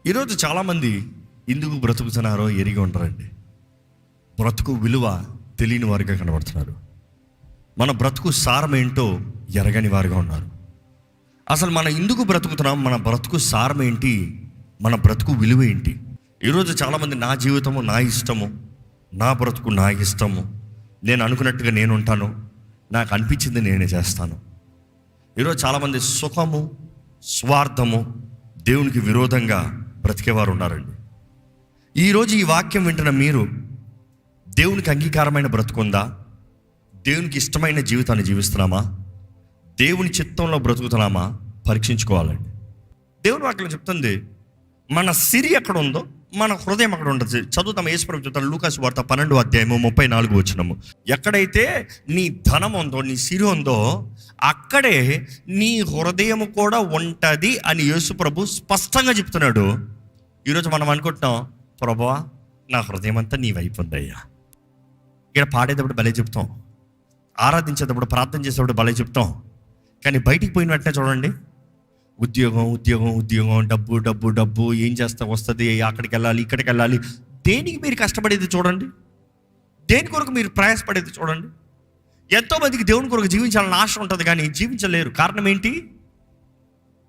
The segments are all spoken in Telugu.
ఈరోజు చాలామంది ఎందుకు బ్రతుకుతున్నారో ఎరిగి ఉంటారండి. బ్రతుకు విలువ తెలియని వారిగా కనబడుతున్నారు. మన బ్రతుకు సారం ఏంటో ఎరగని వారిగా ఉన్నారు. అసలు మనం ఎందుకు బ్రతుకుతున్నాం, మన బ్రతుకు సారం ఏంటి, మన బ్రతుకు విలువ ఏంటి? ఈరోజు చాలామంది నా జీవితము నా ఇష్టము, నా బ్రతుకు నా ఇష్టము, నేను అనుకున్నట్టుగా నేను ఉంటాను, నాకు అనిపించింది నేనే చేస్తాను. ఈరోజు చాలామంది సుఖము, స్వార్థము, దేవునికి విరోధంగా బ్రతికేవారు ఉన్నారండి. ఈరోజు ఈ వాక్యం వింటున్న మీరు దేవునికి అంగీకారమైన బ్రతుకుందా? దేవునికి ఇష్టమైన జీవితాన్ని జీవిస్తున్నామా? దేవుని చిత్తంలో బ్రతుకుతున్నామా? పరీక్షించుకోవాలండి. దేవుని వాక్యం చెప్తుంది, మన సిరి ఎక్కడ ఉందో మన హృదయం అక్కడ ఉంటుంది. చదువుతాం. యేసుప్రభువు చెప్తాడు లూకాసు వార్త 12:34. ఎక్కడైతే నీ ధనం ఉందో, నీ సిరి ఉందో, అక్కడే నీ హృదయం కూడా ఉంటుంది అని యేసుప్రభు స్పష్టంగా చెప్తున్నాడు. ఈరోజు మనం అనుకుంటున్నాం, ప్రభువా నా హృదయం అంతా నీ వైపు ఉందయ్యా. ఇక్కడ పాడేటప్పుడు భలే చెప్తాం, ఆరాధించేటప్పుడు ప్రార్థన చేసేటప్పుడు భలే చెప్తాం. కానీ బయటికి పోయిన వెంటనే చూడండి, ఉద్యోగం ఉద్యోగం ఉద్యోగం, డబ్బు డబ్బు డబ్బు, ఏం చేస్తా వస్తుంది, అక్కడికి వెళ్ళాలి ఇక్కడికి వెళ్ళాలి. దేనికి మీరు కష్టపడేది చూడండి, దేని కొరకు మీరు ప్రయాసపడేది చూడండి. ఎంతోమందికి దేవుని కొరకు జీవించాలని ఆశ ఉంటుంది కానీ జీవించలేరు. కారణం ఏంటి?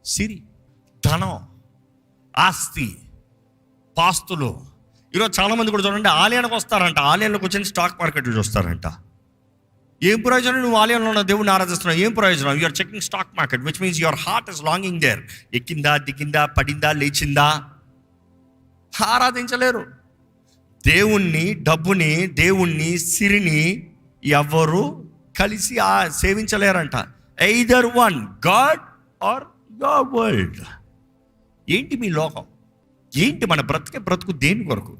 సిరి, ధనం, ఆస్తి, పాస్తులు. ఈరోజు చాలామంది కూడా చూడండి, ఆలయానికి వస్తారంట, ఆలయంలోకి వచ్చి స్టాక్ మార్కెట్లు చూస్తారంట. ఏం ప్రయోజనం? నువ్వు ఆలయంలో ఉన్న దేవుని ఆరాధిస్తున్నావు, ఏం ప్రయోజనం? You're checking stock market, which means your heart is longing there. ఎక్కిందా, దిగిందా, పడిందా, లేచిందా? ఆరాధించలేరు. దేవుణ్ణి, డబ్బుని, దేవుణ్ణి, సిరిని ఎవరు కలిసి సేవించలేరంట. Either one god or your world. ఏంటి మీ లోకం? ఏంటి మన బ్రతుకు దేని కొరకు?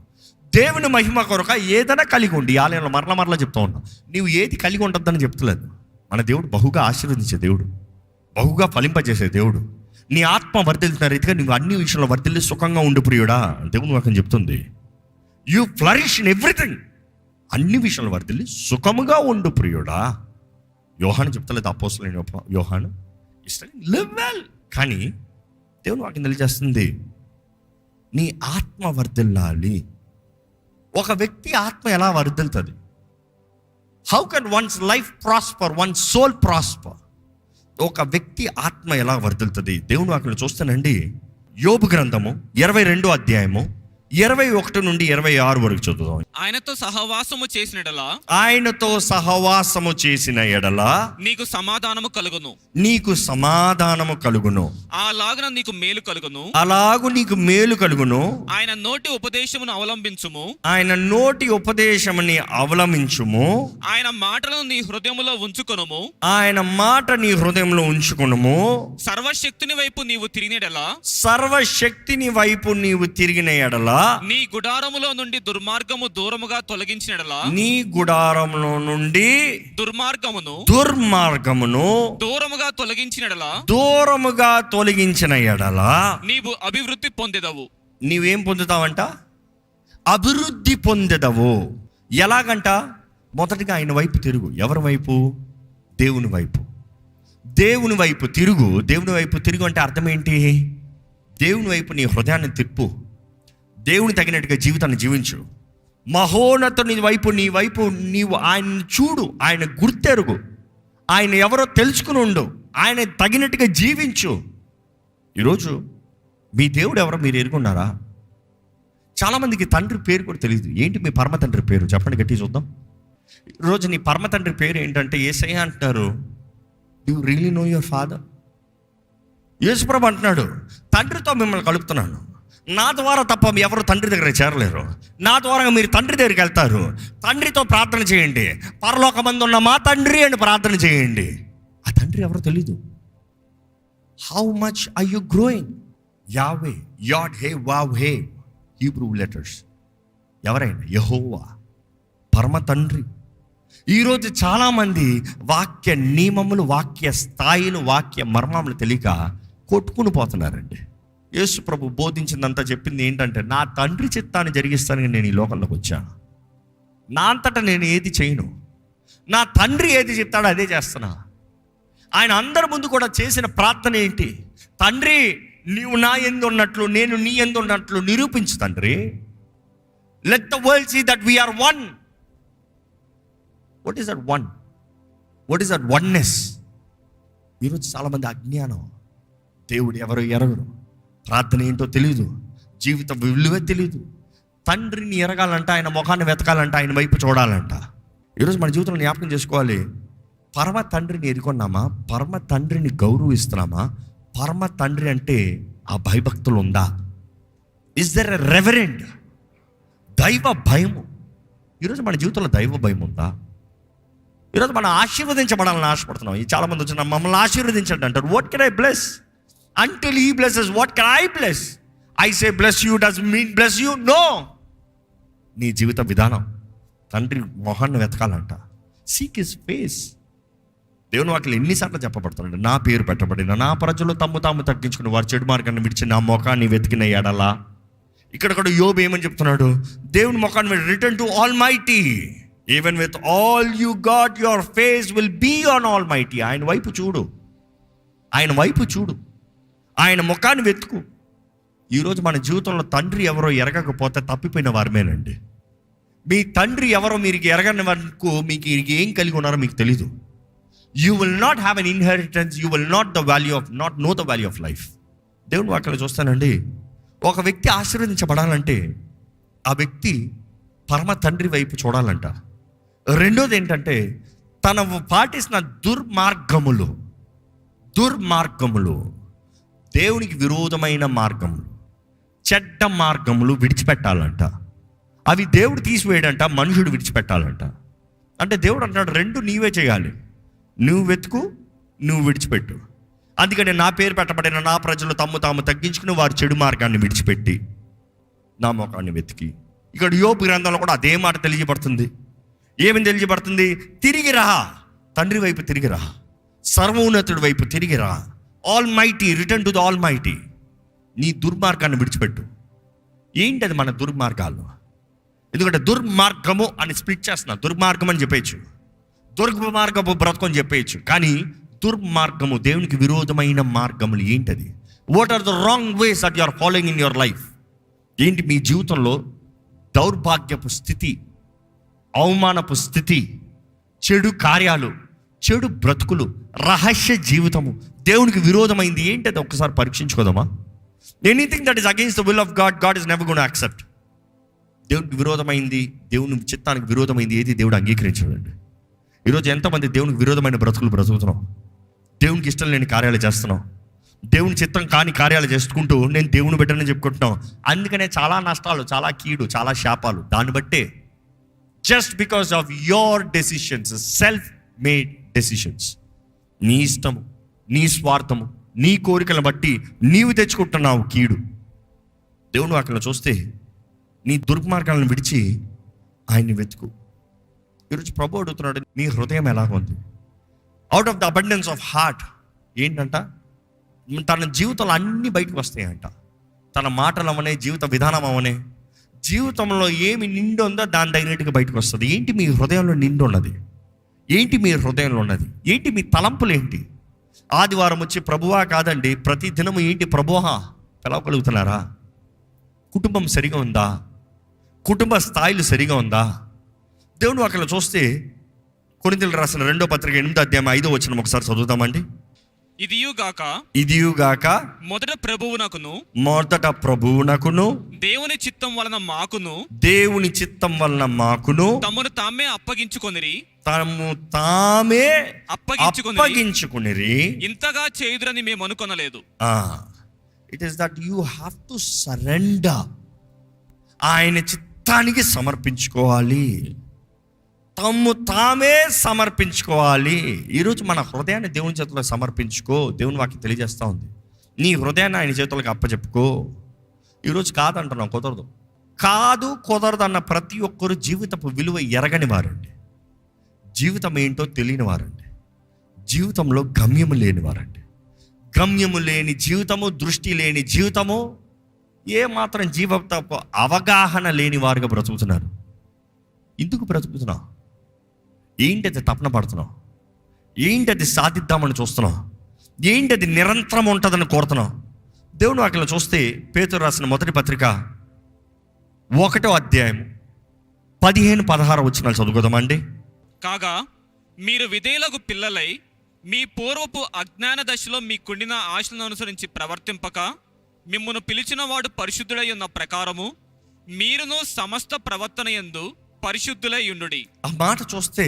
దేవుని మహిమ కొరక ఏదైనా కలిగి ఉండి. ఆలయంలో మరలా చెప్తూ ఉన్నాం, నీవు ఏది కలిగి ఉంటుందని చెప్తలేదు. మన దేవుడు బహుగా ఆశీర్వదించే దేవుడు, బహుగా ఫలింపజేసే దేవుడు. నీ ఆత్మ వర్ధిల్తున్న రీతిగా నువ్వు అన్ని విషయంలో వర్ధిల్లి సుఖంగా ఉండు ప్రియుడా. దేవుని వాక్యం చెప్తుంది, యు ఫ్లరిష్ ఇన్ ఎవ్రీథింగ్. అన్ని విషయంలో వర్ధిల్లి సుఖముగా ఉండు ప్రియుడా. యోహాను చెప్తలేదు, అపోస్తలుడైన యోహాను, లివ్ వెల్. కానీ దేవుని వాక్యం తెలియజేస్తుంది, నీ ఆత్మ వర్ధిల్లాలి. ఒక వ్యక్తి ఆత్మ ఎలా వర్ధిల్తుంది? How can one's life prosper, one soul prosper? ఒక వ్యక్తి ఆత్మ ఎలా వర్ధిల్తుంది? దేవుని వాక్యం చూస్తానండి. యోబు గ్రంథము 22 21 నుండి 26 వరకు చదువుదాం. ఆయనతో సహవాసము చేసిన ఎడల నీకు సమాధానము కలుగును. అలాగున నీకు మేలు కలుగును. ఆయన నోటి ఉపదేశముని అవలంబించుము. ఆయన మాటలను నీ హృదయములో ఉంచుకొనుము. సర్వశక్తిని వైపు నీవు తిరిగిన ఎడల నీ గుడారములో నుండి దుర్మార్గము దూరముగా తొలగించిన ఎడల నీవు అభివృద్ధి పొందెదవు. నీవేం పొందుతావంట? అభివృద్ధి పొందెదవు. ఎలాగంట? మొదటిగా ఆయన వైపు తిరుగు. ఎవరి వైపు? దేవుని వైపు. దేవుని వైపు తిరుగు. దేవుని వైపు తిరుగు అంటే అర్థం ఏంటి? దేవుని వైపు నీ హృదయాన్ని తిప్పు. దేవుని తగినట్టుగా జీవితాన్ని జీవించు. మహోన్నతుని వైపు నీవు ఆయన్ని చూడు, ఆయన గుర్తెరుగు, ఆయన ఎవరో తెలుసుకుని ఉండు, ఆయన తగినట్టుగా జీవించు. ఈరోజు మీ దేవుడు ఎవరో మీరు ఎరుగున్నారా? చాలామందికి తండ్రి పేరు కూడా తెలియదు. ఏంటి మీ పరమ తండ్రి పేరు? చెప్పండి, గట్టి చూద్దాం. ఈరోజు నీ పరమ తండ్రి పేరు ఏంటంటే యేసయ్య అంటున్నారు. You really know your father? యేసుప్రభు అంటున్నాడు, తండ్రితో మిమ్మల్ని కలుపుతున్నాను, నా ద్వారా తప్ప ఎవరు తండ్రి దగ్గర చేరలేరు. నా ద్వారా మీరు తండ్రి దగ్గరికి వెళ్తారు. తండ్రితో ప్రార్థన చేయండి. పరలోకమందు ఉన్న మా తండ్రి అని ప్రార్థన చేయండి. ఆ తండ్రి ఎవరో తెలీదు. How much are you growing? Yahweh, yod, he, vav, he, Hebrew letters. ఎవరైనా యెహోవా పరమ తండ్రి. ఈరోజు చాలామంది వాక్య నియమములు, వాక్య స్థాయిలు, వాక్య మర్మములు తెలియక కొట్టుకుని పోతున్నారండి. యేసు ప్రభు బోధించిందంతా చెప్పింది ఏంటంటే, నా తండ్రి చిత్తాన్ని జరిగిస్తానని నేను ఈ లోకంలోకి వచ్చాను. నా అంతటా నేను ఏది చేయను, నా తండ్రి ఏది చెప్తాడో అదే చేస్తున్నా. ఆయన అందరి ముందు కూడా చేసిన ప్రార్థన ఏంటి? తండ్రి నీవు నా యందు ఉన్నట్లు నేను నీ యందు ఉన్నట్లు నిరూపించు తండ్రి. Let the world see that we're one. What is that one? What is that oneness? ఈరోజు చాలామంది అజ్ఞానం, దేవుడు ఎవరో ఎరగరు, ప్రార్థన ఏంటో తెలియదు, జీవిత విలువే తెలియదు. తండ్రిని ఎరగాలంట, ఆయన ముఖాన్ని వెతకాలంట, ఆయన వైపు చూడాలంట. ఈరోజు మన జీవితంలో జ్ఞాపకం చేసుకోవాలి, పరమ తండ్రిని ఎరుకున్నామా? పరమ తండ్రిని గౌరవిస్తున్నామా? పరమ తండ్రి అంటే ఆ భయభక్తులు ఉందా? Is there a reverent? దైవ భయము. ఈరోజు మన జీవితంలో దైవ భయం ఉందా? ఈరోజు మనం ఆశీర్వదించబడాలని ఆశపడుతున్నాం. చాలామంది వచ్చిన మమ్మల్ని ఆశీర్వదించండి అంటారు. What can I bless? Until he blesses what can I bless? I say bless you does mean bless you? No. నీ జీవిత విధానం తండ్రి మొహాన్ని వెతకాలంట. Seek his face. దేవుని వాక్యం ఎన్నిసార్లు చెప్పబడుతున్నాడు, నా పేరు పెట్టబడిన నా ప్రజలు తమ్ము తాము తగ్గించుకుని వారి చెడు మార్గాన్ని విడిచి నా ముఖాన్ని వెతికిన ఎడలా. ఇక్కడ కూడా యోబు ఏమని చెప్తున్నాడు? దేవుని ముఖాన్ని return to almighty. Even with all you got your face will be on almighty. ఆయన వైపు చూడు, ఆయన వైపు చూడు, ఆయన ముఖాన్ని వెతుకు. ఈరోజు మన జీవితంలో తండ్రి ఎవరో ఎరగకపోతే తప్పిపోయిన వారమేనండి. మీ తండ్రి ఎవరో మీరు ఎరగని వరకు మీకు ఏం కలిగి ఉన్నారో మీకు తెలీదు. You will not have an inheritance. You will not know the value of life. దేవుని వాక్యాలు చూస్తానండి, ఒక వ్యక్తి ఆశీర్వదించబడాలంటే ఆ వ్యక్తి పరమ తండ్రి వైపు చూడాలంట. రెండోది ఏంటంటే, తన పాటిస్తున్న దుర్మార్గములు, దేవునికి విరోధమైన మార్గములు, చెడ్డ మార్గములు విడిచిపెట్టాలంట. అవి దేవుడు తీసివేయడంట, మనుషుడు విడిచిపెట్టాలంట. అంటే దేవుడు అంటాడు, రెండు నీవే చేయాలి. నువ్వు వెతుకు, నువ్వు విడిచిపెట్టు. అందుకని నా పేరు పెట్టబడిన నా ప్రజలు తమ్ము తాము తగ్గించుకుని వారి చెడు మార్గాన్ని విడిచిపెట్టి నా ముఖాన్ని వెతికి. ఇక్కడ యోబు గ్రంథంలో కూడా అదే మాట తెలియబడుతుంది. ఏమని తెలియబడుతుంది? తిరిగి రా, తండ్రి వైపు తిరిగి రా, సర్వోన్నతుడి వైపు తిరిగి రా. All mighty, return to the all mighty. నీ దుర్మార్గాన్ని విడిచిపెట్టు. ఏంటి అది మన దుర్మార్గాలు? ఎందుకంటే దుర్మార్గము అని స్ప్లిట్ చేస్తున్నా. దుర్మార్గం అని చెప్పేయచ్చు, దుర్మార్గము బ్రతుకని చెప్పేయచ్చు. కానీ దుర్మార్గము, దేవునికి విరోధమైన మార్గములు ఏంటది? What are the wrong ways that you are following in your life? ఏంటి మీ జీవితంలో దౌర్భాగ్యపు స్థితి, అవమానపు స్థితి, చెడు కార్యాలు, చెడు బ్రతుకులు, రహస్య జీవితము, దేవునికి విరోధమైంది ఏంటది? ఒక్కసారి పరీక్షించుకోదామా? Anything that is against the will of god, god is never gonna accept. దేవునికి విరోధమైంది, దేవుని చిత్తానికి విరోధమైంది ఏది దేవుడు అంగీకరించడండి. ఈరోజు ఎంతమంది దేవునికి విరోధమైన బ్రతుకులు బ్రతుకుతున్నాం, దేవునికి ఇష్టం లేని కార్యాలు చేస్తున్నాం, దేవుని చిత్తం కాని కార్యాలు చేసుకుంటూ నేను దేవుని బిడ్డని చెప్పుకుంటున్నాం. అందుకనే చాలా నష్టాలు, చాలా కీడు, చాలా శాపాలు. దాన్ని బట్టే just because of your decisions, self made decisions, నీ ఇష్టము, నీ స్వార్థము, నీ కోరికలను బట్టి నీవు తెచ్చుకుంటున్నావు కీడు. దేవుని వాక్యంలో చూస్తే నీ దుర్మార్గాలను విడిచి ఆయన్ని వెతుకు. ఈరోజు ప్రభు అడుగుతున్నాడు, నీ హృదయం ఎలాగ ఉంది? Out of the abundance of heart ఏంటంట? తన జీవితంలో అన్నీ బయటకు వస్తాయంట. తన మాటలు అవనే, జీవిత విధానం అవనే, జీవితంలో ఏమి నిండు ఉందో దాని తగినట్టుగా బయటకు వస్తుంది. ఏంటి మీ హృదయంలో నిండు ఉన్నది? ఏంటి మీ హృదయంలో ఉన్నది? ఏంటి మీ తలంపులు ఏంటి? ఆదివారం వచ్చి ప్రభువా కాదండి, ప్రతి దినము ఏంటి ప్రభువా పిలవగలుగుతున్నారా? కుటుంబం సరిగా ఉందా? కుటుంబ స్థాయిలు సరిగా ఉందా? దేవుడు అక్కడ చూస్తే కొరింథీయులకు రాసిన 2వ పత్రిక 8వ అధ్యాయం 5వ వచనం ఒకసారి చదువుతామండి. ఇదియుగాక మొదట ప్రభువునకును దేవుని చిత్తం వలన మాకును తమను తామే అప్పగించుకొనిరి ఇంతగా చేయుదురని మేము అనుకొనలేదు. It is that you have to surrender. ఆయన చిత్తానికి సమర్పించుకోవాలి, తమ్ము తామే సమర్పించుకోవాలి. ఈరోజు మన హృదయాన్ని దేవుని చేతుల్లో సమర్పించుకో. దేవుని వాక్యం తెలియజేస్తూ ఉంది, నీ హృదయాన్ని ఆయన చేతులకు అప్పచెప్పుకో. ఈరోజు కాదంటున్నాం, కుదరదు అన్న ప్రతి ఒక్కరు జీవితపు విలువ ఎరగని వారండి, జీవితం ఏంటో తెలియని వారండి, జీవితంలో గమ్యము లేని వారండి. గమ్యము లేని జీవితము, దృష్టి లేని జీవితము, ఏమాత్రం జీవితపు అవగాహన లేని వారుగా బ్రతుకుతున్నారు. ఎందుకు బ్రతుకుతున్నావు? ఏంటది తపన పడుతున్నావు? ఏంటది సాధిద్దామని చూస్తున్నావు? ఏంటది నిరంతరం ఉంటుందని కోరుతున్నావు? దేవుని వాక్యంలో చూస్తే పేతురు రాసిన మొదటి పత్రిక 1వ అధ్యాయం 15-16 వచనాలు చదువుకుందామండి. కాగా మీరు విధేయులకు పిల్లలై మీ పూర్వపు అజ్ఞాన దశలో మీకుండిన ఆశలను అనుసరించి ప్రవర్తింపక మిమ్మును పిలిచిన వాడు పరిశుద్ధుడై ఉన్న ప్రకారము మీరును సమస్త ప్రవర్తన యందు పరిశుద్ధులై ఉండుడి. ఆ మాట చూస్తే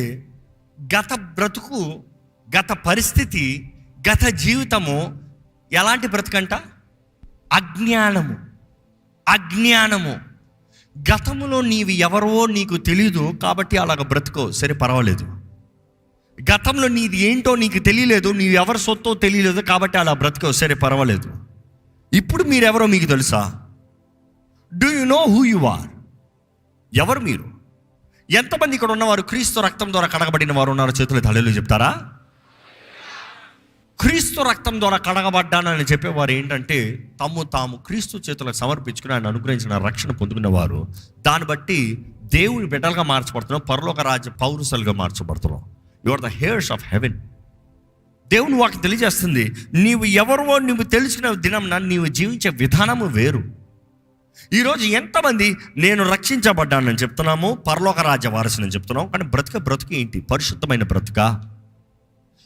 గత బ్రతుకు, గత పరిస్థితి, గత జీవితము ఎలాంటి బ్రతుకంట? అజ్ఞానము. గతములో నీవు ఎవరో నీకు తెలీదు కాబట్టి అలాగ బ్రతుకో, సరే పర్వాలేదు. గతంలో నీది ఏంటో నీకు తెలియలేదు, నీవు ఎవరి సొత్తో తెలియలేదు కాబట్టి అలా బ్రతుకో, సరే పర్వాలేదు. ఇప్పుడు మీరెవరో మీకు తెలుసా? Do you know who you are? ఎవరు మీరు? ఎంతమంది ఇక్కడ ఉన్నవారు క్రీస్తు రక్తం ద్వారా కడగబడిన వారు ఉన్నారో చేతులు హల్లెలూయా చెప్తారా? క్రీస్తు రక్తం ద్వారా కడగబడ్డానని చెప్పేవారు ఏంటంటే తాము క్రీస్తు చేతులకు సమర్పించుకుని ఆయన అనుగ్రహించిన రక్షణ పొందుకున్నవారు. దాన్ని బట్టి దేవుని బిడ్డలుగా మార్చబడుతున్నాం, పరలోక రాజ్య పౌరుషులుగా మార్చబడుతున్నాం. You are the heirs of heaven. దేవుని వాక్యం తెలియజేస్తుంది, నీవు ఎవరో నువ్వు తెలిసిన దినంన నీవు జీవించే విధానము వేరు. ఈరోజు ఎంతమంది నేను రక్షించబడ్డానని చెప్తున్నాము, పరలోక రాజ్య వారసుని చెప్తున్నాము, కానీ బ్రతుకు ఏంటి? పరిశుద్ధమైన బ్రతుక?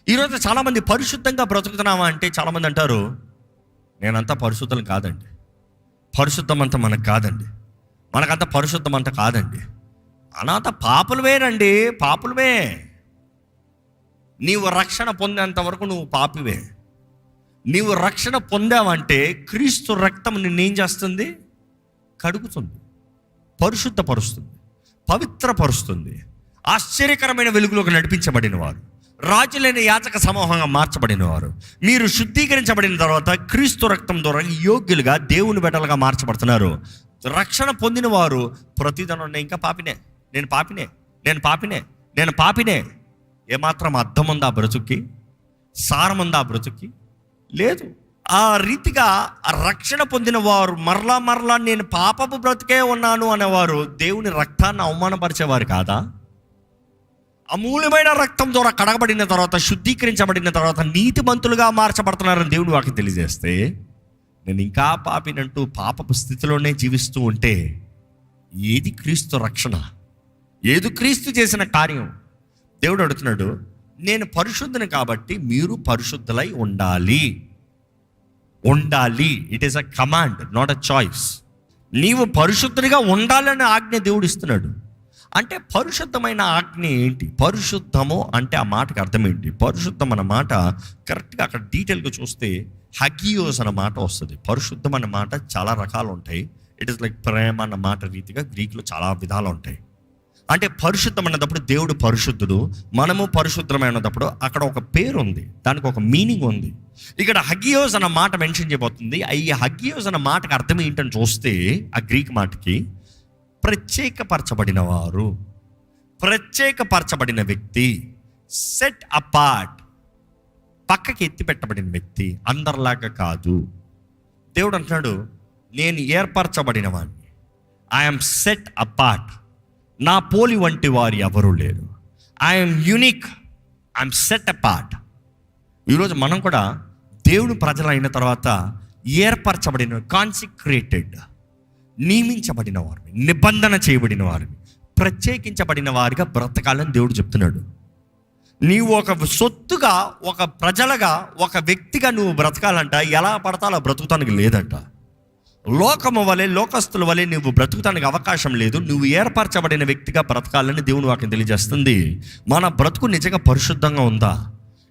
ఈరోజు చాలామంది పరిశుద్ధంగా బ్రతుకుతున్నామా అంటే చాలామంది అంటారు, నేనంతా పరిశుద్ధం కాదండి, పరిశుద్ధం అంతా మనకు కాదండి, మనకంతా పరిశుద్ధం అంతా కాదండి, అనంత పాపులవేనండి, పాపులవే. నీవు రక్షణ పొందేంత వరకు నువ్వు పాపివే. నీవు రక్షణ పొందావంటే క్రీస్తు రక్తం నిన్నేం చేస్తుంది? కడుగుతుంది, పరిశుద్ధపరుస్తుంది, పవిత్రపరుస్తుంది. ఆశ్చర్యకరమైన వెలుగులోకి నడిపించబడిన వారు, రాజులైన యాచక సమూహంగా మార్చబడిన వారు. మీరు శుద్ధీకరించబడిన తర్వాత క్రీస్తు రక్తం ద్వారా యోగ్యులుగా దేవుని బిడ్డలుగా మార్చబడుతున్నారు. రక్షణ పొందిన వారు ప్రతిదనం ఇంకా నేను పాపినే. ఏమాత్రం అర్థం ఉందా బ్రతుక్కి? సారం ఉందా బ్రతుక్కి? లేదు. ఆ రీతిగా ఆ రక్షణ పొందిన వారు మరలా నేను పాపపు బ్రతుకే ఉన్నాను అనేవారు దేవుని రక్తాన్ని అవమానపరిచేవారు కాదా? అమూల్యమైన రక్తం ద్వారా కడగబడిన తర్వాత, శుద్ధీకరించబడిన తర్వాత నీతిమంతులుగా మార్చబడుతున్నారని దేవుని వాక్యం తెలియజేస్తే, నేను ఇంకా పాపినంటూ పాపపు స్థితిలోనే జీవిస్తూ ఉంటే ఏది క్రీస్తు రక్షణ? ఏది క్రీస్తు చేసిన కార్యం? దేవుడు అడుగుతున్నాడు, నేను పరిశుద్ధుని కాబట్టి మీరు పరిశుద్ధులై ఉండాలి. It is a command, not a choice. నీవు పరిశుద్ధునిగా ఉండాలని ఆజ్ఞ దేవుడు ఇస్తున్నాడు. అంటే పరిశుద్ధమైన ఆజ్ఞ ఏంటి? పరిశుద్ధము అంటే ఆ మాటకి అర్థం ఏంటి? పరిశుద్ధం అన్న మాట కరెక్ట్గా అక్కడ డీటెయిల్గా చూస్తే హగియోస్ అన్న మాట వస్తుంది. పరిశుద్ధం అన్న మాట చాలా రకాలు ఉంటాయి. ఇట్ ఈస్ లైక్ ప్రేమ అన్న మాట రీతిగా గ్రీకులో చాలా విధాలు ఉంటాయి. అంటే పరిశుద్ధం అన్నప్పుడు దేవుడు పరిశుద్ధుడు, మనము పరిశుద్ధమైనప్పుడు అక్కడ ఒక పేరు ఉంది, దానికి ఒక మీనింగ్ ఉంది. ఇక్కడ హగియోస్ అన్న మాట మెన్షన్ చేయబోతుంది. ఈ హగియోస్ అన్న మాటకి అర్థం ఏంటని చూస్తే ఆ గ్రీక్ మాటకి ప్రత్యేకపరచబడిన వారు, ప్రత్యేకపరచబడిన వ్యక్తి, సెట్ అపార్ట్, పక్కకి ఎత్తి పెట్టబడిన వ్యక్తి, అందరిలాగా కాదు. దేవుడు అంటున్నాడు, నేను ఏర్పరచబడిన వాడిని, ఐఎమ్ సెట్ అపార్ట్, నా పోలి వంటి వారు ఎవరూ లేరు, I'm unique, I'm set apart. ఈరోజు మనం కూడా దేవుని ప్రజలు అయిన తర్వాత ఏర్పరచబడిన, కాన్సిక్రేటెడ్, నియమించబడిన వారిని, నిబంధన చేయబడిన వారిని, ప్రత్యేకించబడిన వారిగా బ్రతకాలని దేవుడు చెప్తున్నాడు. నీవు ఒక సొత్తుగా, ఒక ప్రజలుగా, ఒక వ్యక్తిగా నువ్వు బ్రతకాలంట ఎలా పడతా అలా బ్రతుకుతానికి లేదంట. లోకము వలె, లోకస్తుల వలె నువ్వు బ్రతుకుతానికి అవకాశం లేదు. నువ్వు ఏర్పరచబడిన వ్యక్తిగా బ్రతకాలని దేవుని వాక్యం తెలియజేస్తుంది. మన బ్రతుకు నిజంగా పరిశుద్ధంగా ఉందా?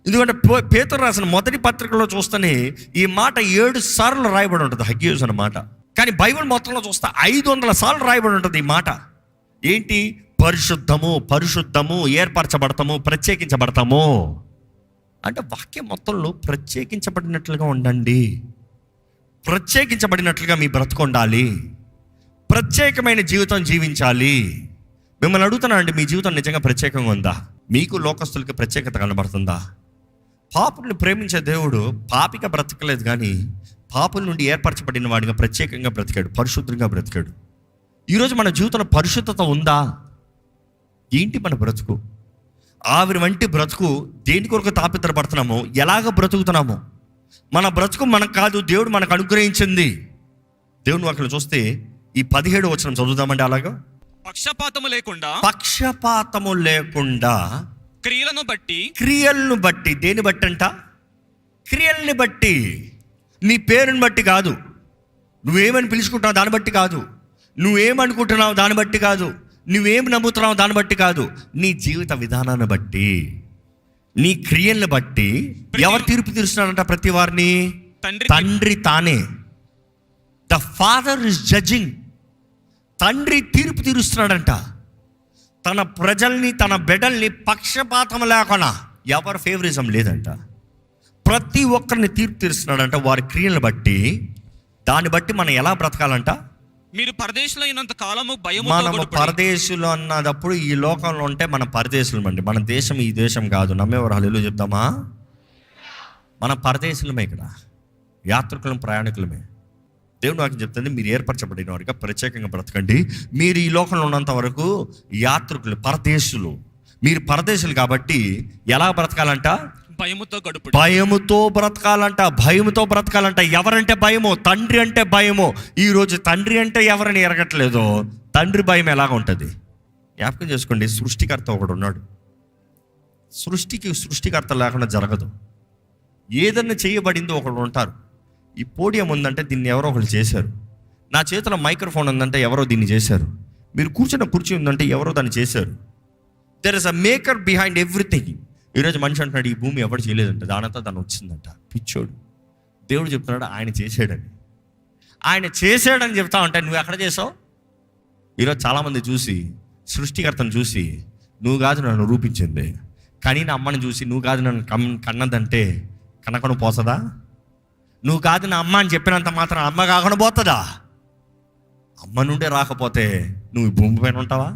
ఎందుకంటే పేతురు రాసిన మొదటి పత్రికలో చూస్తేనే ఈ మాట 7 సార్లు రాయబడి ఉంటుంది, హగియోస్ అన్న మాట. కానీ బైబిల్ మొత్తంలో చూస్తే 500 సార్లు రాయబడి ఉంటుంది ఈ మాట. ఏంటి? పరిశుద్ధము, ఏర్పరచబడతాము, ప్రత్యేకించబడతాము. అంటే వాక్యం మొత్తంలో ప్రత్యేకించబడినట్లుగా ఉండండి, ప్రత్యేకించబడినట్లుగా మీ బ్రతుకు ఉండాలి, ప్రత్యేకమైన జీవితం జీవించాలి. మిమ్మల్ని అడుగుతున్నా అండి, మీ జీవితం నిజంగా ప్రత్యేకంగా ఉందా? మీకు లోకస్తులకి ప్రత్యేకత కనబడుతుందా? పాపుల్ని ప్రేమించే దేవుడు పాపిగా బ్రతకలేదు, కానీ పాపుల నుండి ఏర్పరచబడిన వాడిగా ప్రత్యేకంగా బ్రతికాడు, పరిశుద్ధంగా బ్రతికాడు. ఈరోజు మన జీవితంలో పరిశుద్ధత ఉందా? ఏంటి మన బ్రతుకు? ఆవిరి వంటి బ్రతుకు దేని కొరకు తాపిద్దరపడుతున్నామో, ఎలాగ బ్రతుకుతున్నామో, మన బ్రతుకు మనకు కాదు, దేవుడు మనకు అనుగ్రహించింది. దేవుని వాక్యం చూస్తే ఈ 17వ వచనం చదువుదామండి. అలాగా పక్షపాతము లేకుండా క్రియలను బట్టి దేని బట్టి అంట? క్రియల్ని బట్టి. నీ పేరుని బట్టి కాదు, నువ్వేమని పిలుచుకుంటున్నావు దాన్ని బట్టి కాదు, నువ్వేమనుకుంటున్నావు దాన్ని బట్టి కాదు, నువ్వేం నమ్ముతున్నావు దాన్ని బట్టి కాదు, నీ జీవిత విధానాన్ని బట్టి, నీ క్రియల్ని బట్టి. ఎవరు తీర్పు తీరుస్తున్నాడంట? ప్రతి వారిని తండ్రి తానే. The father is judging. తండ్రి తీర్పు తీరుస్తున్నాడంట తన ప్రజల్ని, తన బిడ్డల్ని పక్షపాతం లేకుండా. ఎవరి ఫేవరిజం లేదంట. ప్రతి ఒక్కరిని తీర్పు తీరుస్తున్నాడంట వారి క్రియలను బట్టి. దాన్ని బట్టి మనం ఎలా బ్రతకాలంట? మీరు పరదేశంలో అయినంత కాలము భయము. మనము పరదేశులు అన్నదప్పుడు ఈ లోకంలో ఉంటే మన పరదేశులం అండి. మన దేశం ఈ దేశం కాదు. నమ్మేవారు హల్లెలూయా చెప్దామా? మన పరదేశులమే, ఇక్కడ యాత్రికులం, ప్రయాణికులమే. దేవుడు నాకు చెప్తుంది, మీరు ఏర్పరచబడిన వారిగా ప్రత్యేకంగా బ్రతకండి. మీరు ఈ లోకంలో ఉన్నంత వరకు యాత్రికులు, పరదేశులు. మీరు పరదేశులు కాబట్టి ఎలా బ్రతకాలంట? భయముతో బ్రతకాలంట. ఎవరంటే భయమో? తండ్రి అంటే భయమో. ఈరోజు తండ్రి అంటే ఎవరిని ఎరగట్లేదో తండ్రి భయం ఎలాగ ఉంటుంది? జ్ఞాపకం చేసుకోండి, సృష్టికర్త ఒకడు ఉన్నాడు. సృష్టికర్త లేకుండా జరగదు. ఏదన్నా చేయబడిందో ఒకడు ఉంటారు. ఈ పోడియం ఉందంటే దీన్ని ఎవరో ఒకరు చేశారు. నా చేతిలో మైక్రోఫోన్ ఉందంటే ఎవరో దీన్ని చేశారు. మీరు కూర్చున్న కుర్చీ ఉందంటే ఎవరో దాన్ని చేశారు. There is a maker behind everything. ఈరోజు మనిషి అంటున్నాడు ఈ భూమి ఎవరు చేయలేదంట, దానంతా దాన్ని వచ్చిందంట. పిచ్చోడు. దేవుడు చెప్తున్నాడు ఆయన చేసాడని. ఆయన చేసాడని చెప్తా ఉంటే నువ్వు ఎక్కడ చేసావు? ఈరోజు చాలామంది చూసి, సృష్టికర్తను చూసి, నువ్వు కాదు నన్ను రూపించింది, కానీ నా అమ్మని చూసి నువ్వు కాదు నన్ను కన్నదంటే కనకను పోతుందా? నువ్వు కాదు నా అమ్మ అని చెప్పినంత మాత్రం అమ్మ కాకుండా పోతుందా? అమ్మ నుండే రాకపోతే నువ్వు ఈ భూమి పైన ఉంటావా?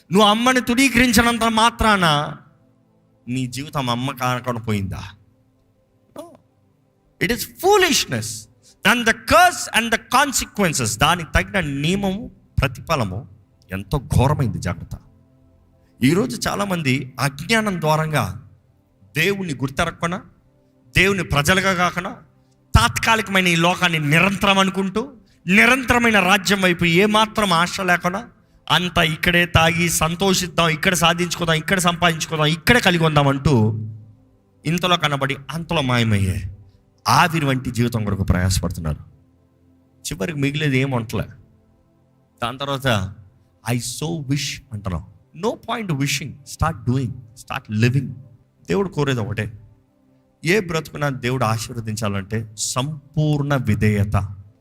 నువ్వు అమ్మని తుడీకరించినంత మాత్రాన నీ జీవితం అమ్మ కాకుండా పోయిందా? It is foolishness and the curse and the consequences. దానికి తగిన నియమము, ప్రతిఫలము ఎంతో ఘోరమైంది. జాగ్రత్త. ఈరోజు చాలామంది అజ్ఞానం ద్వారంగా దేవుని గుర్తెరగకుండా, దేవుని ప్రజలుగా కాకుండా, తాత్కాలికమైన ఈ లోకాన్ని నిరంతరం అనుకుంటూ, నిరంతరమైన రాజ్యం వైపు ఏమాత్రం ఆశ లేకుండా, అంతా ఇక్కడే తాగి సంతోషిద్దాం, ఇక్కడ సాధించుకుందాం, ఇక్కడ సంపాదించుకుందాం, ఇక్కడ కలిగి ఉందామంటూ ఇంతలో కనబడి అంతలో మాయమయ్యే ఆవిరి వంటి జీవితం కొరకు ప్రయాసపడుతున్నారు. చివరికి మిగిలేదు ఏం వంటలే. దాని తర్వాత ఐ సో విష్ అంటున్నాం. No point wishing, start doing, start living. దేవుడు కోరేది ఒకటే, ఏ బ్రతుకున దేవుడు ఆశీర్వదించాలంటే సంపూర్ణ విధేయత.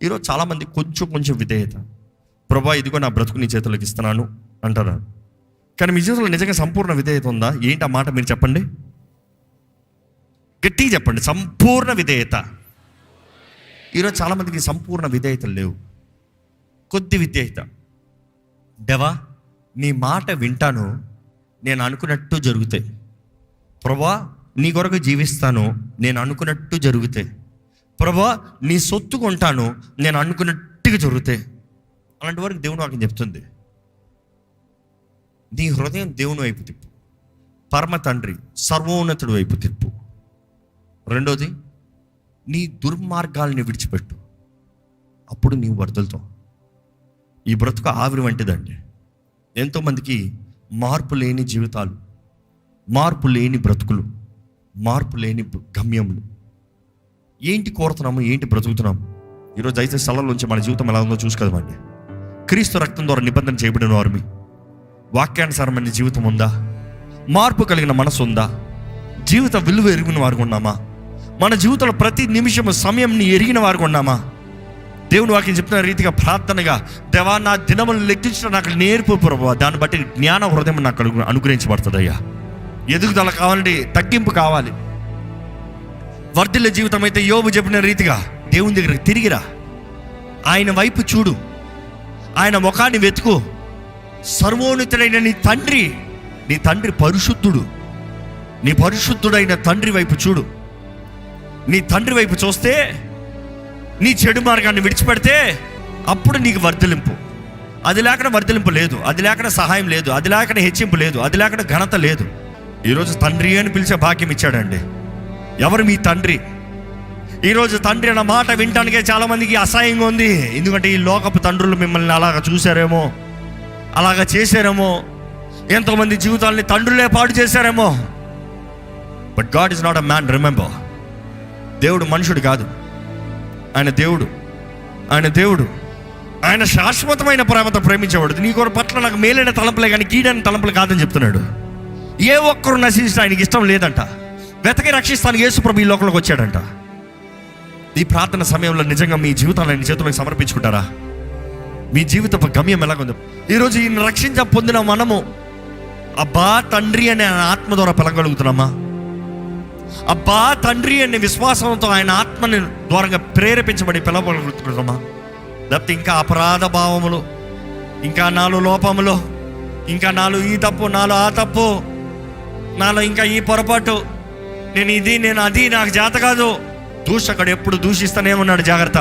ఈరోజు చాలామంది కొంచెం విధేయత. ప్రభా ఇదిగో నా బ్రతుకు నీ చేతులకు ఇస్తున్నాను అంటారు. కానీ మీ జీవితంలో నిజంగా సంపూర్ణ విధేయత ఉందా? ఏంటి ఆ మాట? మీరు చెప్పండి, గట్టిగా చెప్పండి. సంపూర్ణ విధేయత. ఈరోజు చాలామందికి సంపూర్ణ విధేయతలు లేవు, కొద్ది విధేయత. దేవా నీ మాట వింటాను, నేను అనుకున్నట్టు జరుగుతాయి. ప్రభా నీ కొరకు జీవిస్తాను, నేను అనుకున్నట్టు జరుగుతాయి. ప్రభా నీ సొత్తు కొంటాను, నేను అనుకున్నట్టుగా జరుగుతాయి. అలాంటి వరకు దేవుడు నాకు చెప్తుంది, నీ హృదయం దేవుని వైపు తిప్పు, పరమ తండ్రి సర్వోన్నతుడి వైపు తిప్పు. రెండోది, నీ దుర్మార్గాల్ని విడిచిపెట్టు, అప్పుడు నీవు వర్ధలతో. ఈ బ్రతుకు ఆవిరి వంటిదండి. ఎంతోమందికి మార్పు లేని జీవితాలు, మార్పు లేని బ్రతుకులు, మార్పు లేని గమ్యములు. ఏంటి కోరుతున్నాము, ఏంటి బ్రతుకుతున్నాము? ఈరోజు అయితే స్థలంలోంచి మన జీవితం ఎలా ఉందో చూసుకోదామండి. క్రీస్తు రక్తం ద్వారా నిబంధన చేయబడిన వారిని, వాక్యానుసారమైన జీవితం ఉందా? మార్పు కలిగిన మనసు ఉందా? జీవిత విలువ ఎరిగిన వారు ఉన్నామా? మన జీవితంలో ప్రతి నిమిషము సమయంని ఎరిగిన వారు ఉన్నామా? దేవుని వాక్యం చెప్తున్న రీతిగా ప్రార్థనగా, దేవా నా దినములను లెక్కించడం నాకు నేర్పు ప్రభువా, దాన్ని బట్టి జ్ఞాన హృదయం నాకు అనుగ్రహించబడుతుంది అయ్యా. ఎదుగుదల కావాలంటే తగ్గింపు కావాలి. వర్ధిల్ల జీవితం అయితే యోబు చెప్పిన రీతిగా దేవుని దగ్గరికి తిరిగిరా, ఆయన వైపు చూడు, ఆయన ముఖాన్ని వెతుకు. సర్వోన్నతుడైన నీ తండ్రి పరిశుద్ధుడు. నీ పరిశుద్ధుడైన తండ్రి వైపు చూడు. నీ తండ్రి వైపు చూస్తే, నీ చెడు మార్గాన్ని విడిచిపెడితే అప్పుడు నీకు వర్ధలింపు. అది లేకుండా వర్ధలింపు లేదు, అది లేకుండా సహాయం లేదు, అది లేకుండా హెచ్చింపు లేదు, అది లేకుండా ఘనత లేదు. ఈరోజు తండ్రి అని పిలిచే భాగ్యం ఇచ్చాడండి. ఎవరు మీ తండ్రి? ఈరోజు తండ్రి అన్న మాట వినటానికే చాలామందికి అసహ్యంగా ఉంది. ఎందుకంటే ఈ లోకపు తండ్రులు మిమ్మల్ని అలాగ చూశారేమో, అలాగ చేశారేమో, ఎంతోమంది జీవితాలని తండ్రులే పాడు చేశారేమో. But god is not a man. Remember, దేవుడు మనుషుడు కాదు, ఆయన దేవుడు. ఆయన దేవుడు, ఆయన శాశ్వతమైన ప్రేమతో ప్రేమించేవాడు. నీ కొర పట్ల నాకు మేలైన తలంపులే కానీ కీడైన తలంపులు కాదని చెప్తున్నాడు. ఏ ఒక్కరు నశించడం ఆయనకి ఇష్టం లేదంట. వెతకి రక్షిస్తానికి యేసుప్రభు ఈ లోకంలోకి వచ్చాడంట. ఈ ప్రార్థన సమయంలో నిజంగా మీ జీవితాన్ని ఆయన చేతులకు సమర్పించుకుంటారా? మీ జీవితపు గమ్యం ఎలాగుంది? ఈరోజు ఈయన రక్షించ పొందిన మనము అబ్బా తండ్రి అనే ఆత్మ ద్వారా పిలగలుగుతున్నామా? అబ్బా తండ్రి అనే విశ్వాసంతో ఆయన ఆత్మని ద్వారంగా ప్రేరేపించబడి పిలవగలుగుతున్నామా? లేకపోతే ఇంకా అపరాధ భావములు, ఇంకా నాలో లోపములు, ఇంకా నాలో ఈ తప్పు, నాలో ఆ తప్పు, నాలో ఇంకా ఈ పొరపాటు, నేను ఇది, నేను అది, నాకు చేత కాదు. దూషకుడు ఎప్పుడు దూషిస్తూనే ఉన్నాడు, జాగ్రత్త.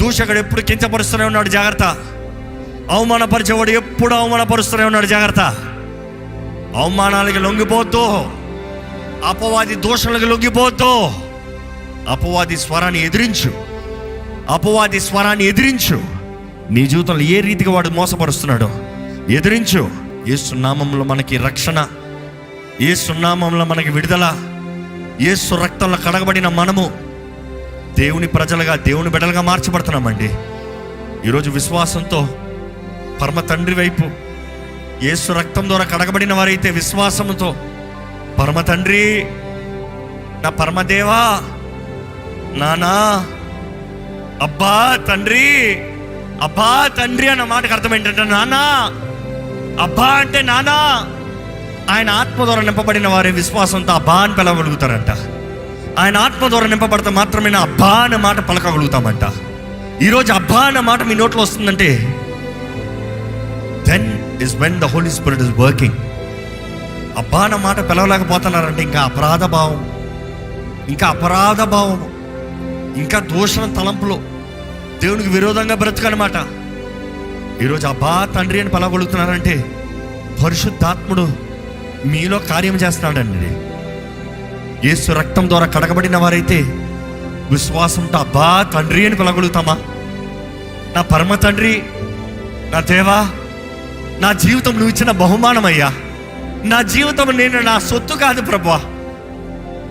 దూషకుడు ఎప్పుడు కించపరుస్తూనే ఉన్నాడు, జాగ్రత్త. అవమానపరిచేవాడు ఎప్పుడు అవమానపరుస్తూనే ఉన్నాడు, జాగ్రత్త. అవమానాలకి లొంగిపోతూ, అపవాది దోషాలకు లొంగిపోతూ, అపవాది స్వరాన్ని ఎదిరించు, అపవాది స్వరాన్ని ఎదిరించు. నీ జీవితంలో ఏ రీతిగా వాడు మోసపరుస్తున్నాడో ఎదిరించు. యేసు నామములో మనకి రక్షణ, యేసు నామములో మనకి విడుదల, యేసు రక్తంలో కడగబడిన మనము దేవుని ప్రజలుగా, దేవుని బిడ్డలుగా మార్చబడుతున్నామండి. ఈరోజు విశ్వాసంతో పరమ తండ్రి వైపు, యేసు రక్తం ద్వారా కడగబడిన వారైతే విశ్వాసంతో పరమ తండ్రి, నా పరమదేవా, నానా, అబ్బా తండ్రి, అబ్బా తండ్రి అన్న మాటకు అర్థం ఏంటంటే నానా. అబ్బా అంటే నానా. ఆయన ఆత్మ ద్వారా నింపబడిన వారి విశ్వాసంతో అబ్బా అని పిలవగలుగుతారంట. ఆయన ఆత్మ ద్వారా నింపబడితే మాత్రమే అబ్బా అనే మాట పలకగలుగుతామంట. ఈరోజు అబ్బా అన్న మాట మీ నోట్లో వస్తుందంటే then is when the Holy Spirit is working. అబ్బా అన్న మాట పిలవలేకపోతున్నారంటే ఇంకా అపరాధ భావం, ఇంకా అపరాధ భావం, ఇంకా దోషణ తలంపులు, దేవునికి విరోధంగా బ్రతుకనమాట. ఈరోజు అబ్బా తండ్రి అని పిలవగలుగుతున్నారంటే పరిశుద్ధాత్ముడు మీలో కార్యం చేస్తున్నాడండి. యేసు రక్తం ద్వారా కడగబడిన వారైతే విశ్వాసంతో అబ్బా తండ్రి అని పిలవగలుగుతామా? నా పరమ తండ్రి, నా దేవా, నా జీవితం నువ్వు ఇచ్చిన బహుమానమయ్యా. నా జీవితం నేను నా సొత్తు కాదు ప్రభువా.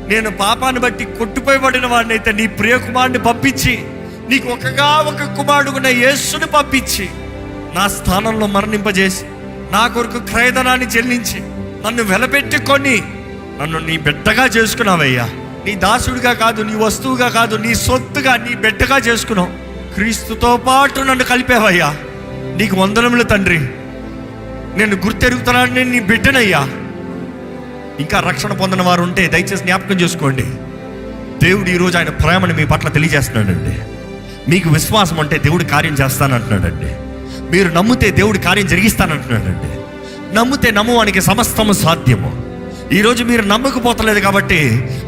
నేను పాపాన్ని బట్టి కొట్టుపోయబడిన వాడిని అయితే నీ ప్రియ కుమారుడిని పంపించి, నీకు ఒక కుమారుడున్న యేసుని పంపించి నా స్థానంలో మరణింపజేసి నా కొరకు క్రయధనాన్ని చెల్లించి నన్ను వెలపెట్టుకొని నన్ను నీ బిడ్డగా చేసుకున్నావయ్యా. నీ దాసుడిగా కాదు, నీ వస్తువుగా కాదు, నీ సొత్తుగా, నీ బిడ్డగా చేసుకున్నావు. క్రీస్తుతో పాటు నన్ను కలిపేవయ్యా. నీకు వందనములు తండ్రి. నేను గుర్తెరుగుతున్నాను, నేను నీ బిడ్డనయ్యా. ఇంకా రక్షణ పొందిన వారు ఉంటే దయచేసి జ్ఞాపకం చేసుకోండి. దేవుడు ఈరోజు ఆయన ప్రేమను మీ పట్ల తెలియజేస్తున్నాడండి. మీకు విశ్వాసం అంటే దేవుడు కార్యం చేస్తానంటున్నాడండి. మీరు నమ్మితే దేవుడు కార్యం జరిగిస్తానంటున్నాడండి. నమ్మితే నమ్మువానికి సమస్తము సాధ్యము. ఈరోజు మీరు నమ్మకపోతలేదు కాబట్టి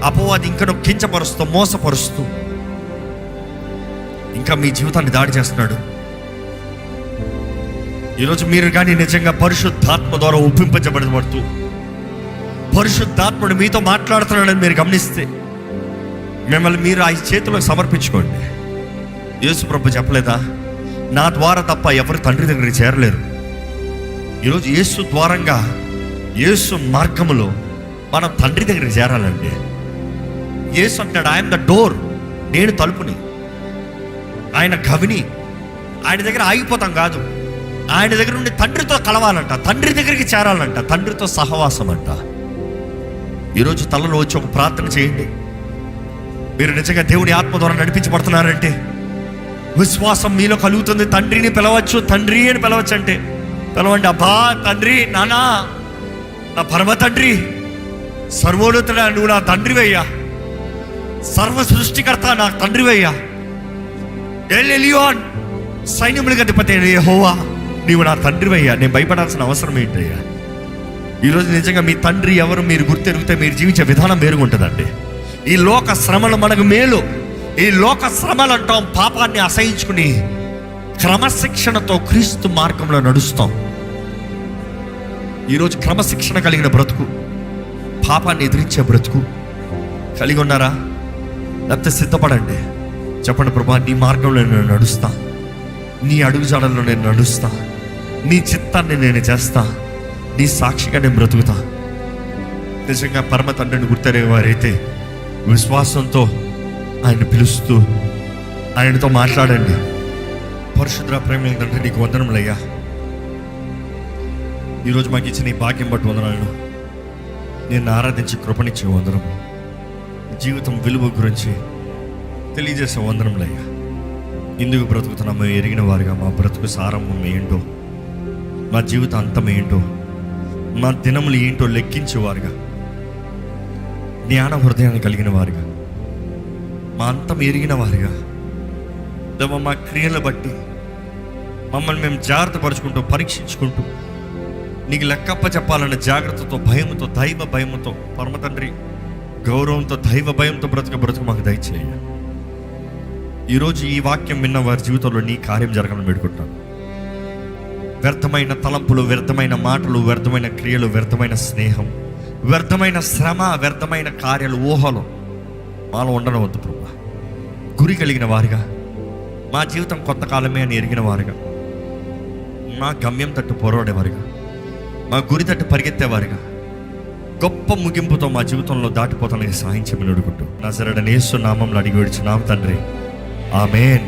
అపవాది ఇంకా కించపరుస్తూ, మోసపరుస్తూ ఇంకా మీ జీవితాన్ని దాడి చేస్తున్నాడు. ఈరోజు మీరు కానీ నిజంగా పరిశుద్ధాత్మ ద్వారా ఒప్పింపజబడబడుతూ పరిశుద్ధాత్ముడు మీతో మాట్లాడుతున్నాడని మీరు గమనిస్తే మిమ్మల్ని మీరు ఆయన చేతులకు సమర్పించుకోండి. యేసు ప్రభు చెప్పలేదా, నా ద్వారా తప్ప ఎవరు తండ్రి దగ్గరికి చేరలేరు. ఈరోజు యేసు ద్వారంగా, యేసు మార్గములో మనం తండ్రి దగ్గరికి చేరాలండి. యేసు అంటాడు, ఐఎమ్ ద డోర్, నేను తలుపుని. ఆయన గవిని. ఆయన దగ్గర ఆగిపోతాం కాదు, ఆయన దగ్గర నుండి తండ్రితో కలవాలంట, తండ్రి దగ్గరికి చేరాలంట, తండ్రితో సహవాసం అంట. ఈరోజు తలలో వచ్చి ఒక ప్రార్థన చేయండి. మీరు నిజంగా దేవుని ఆత్మ ద్వారా నడిపించబడుతున్నారంటే విశ్వాసం మీలో కలుగుతుంది. తండ్రిని పిలవచ్చు, తండ్రి అని పిలవచ్చు అంటే పిలవండి. అబ్బా తండ్రి, నానా, నా పరమ తండ్రి, సర్వోన్నతుడా, నువ్వు నా తండ్రివయ్యా. సర్వ సృష్టికర్త నా తండ్రివయ్యా. ఎల్ ఎలియోన్, సైన్యములకు అధిపతి యెహోవా, నీవు నా తండ్రివయ్యా. నేను భయపడాల్సిన అవసరం ఏంటయ్యా? ఈరోజు నిజంగా మీ తండ్రి ఎవరు మీరు గుర్తెరిగితే మీరు జీవించే విధానం వేరుగుంటుందండి. ఈ లోక శ్రమలు మనకు మేలు. ఈ లోక శ్రమలు అంటాం పాపాన్ని అసహించుకుని క్రమశిక్షణతో క్రీస్తు మార్గంలో నడుస్తాం. ఈరోజు క్రమశిక్షణ కలిగిన బ్రతుకు, పాపాన్ని ఎదిరించే బ్రతుకు కలిగి ఉన్నారా? లేకపోతే సిద్ధపడండి. చెప్పండి, ప్రభా నీ మార్గంలో నేను నడుస్తా, నీ అడుగుజాడల్లో నేను నడుస్తా, నీ చిత్తాన్ని నేను చేస్తా, నీ సాక్షిగా నేను బ్రతుకుతా. నిజంగా పరమ తండ్రిని గుర్తెరిగే వారైతే విశ్వాసంతో ఆయన పిలుస్తూ ఆయనతో మాట్లాడండి. పరిశుద్ధ ప్రేమ తండ్రి, నీకు వందనములయ్యా. ఈరోజు మాకు ఇచ్చిన ఈ భాగ్యం బట్టి వందనాలు. నేను ఆరాధించి కృపణించే వందనం, జీవితం విలువ గురించి తెలియజేసే వందనములయ్యా. ఎందుకు బ్రతుకుతున్నామో ఎరిగిన వారుగా, మా బ్రతుకు సారము ఏంటో, మా జీవిత అంతం ఏంటో, మా దినములు ఏంటో లెక్కించేవారుగా, జ్ఞాన హృదయాన్ని కలిగిన వారుగా, మా అంతం ఎరిగిన వారుగా, మా క్రియలు బట్టి మమ్మల్ని మేము జాగ్రత్త పరుచుకుంటూ పరీక్షించుకుంటూ నీకు లెక్కప్ప చెప్పాలన్న జాగ్రత్తతో, భయంతో, దైవ భయంతో, పరమ తండ్రి గౌరవంతో, దైవ భయంతో బ్రతుకు మాకు దయచేయ. ఈరోజు ఈ వాక్యం విన్న వారి జీవితంలో నీ కార్యం జరగాలని పెట్టుకుంటాను. వ్యర్థమైన తలంపులు, వ్యర్థమైన మాటలు, వ్యర్థమైన క్రియలు, వ్యర్థమైన స్నేహం, వ్యర్థమైన శ్రమ, వ్యర్థమైన కార్యాలు, ఊహలు మాలో ఉండనవద్దు ప్రభా. గురి కలిగిన వారిగా, మా జీవితం కొంతకాలమే అని ఎరిగిన వారుగా, మా గమ్యం తట్టు పోరాడేవారుగా, మా గురి తట్టు పరిగెత్తేవారుగా, గొప్ప ముగింపుతో మా జీవితంలో దాటిపోతానికి సహాయం చేయమని అడుగుకుంటూ నజరేయుడైన యేసు నామములో అడిగి విడిచున్నాము తండ్రి, ఆమేన్.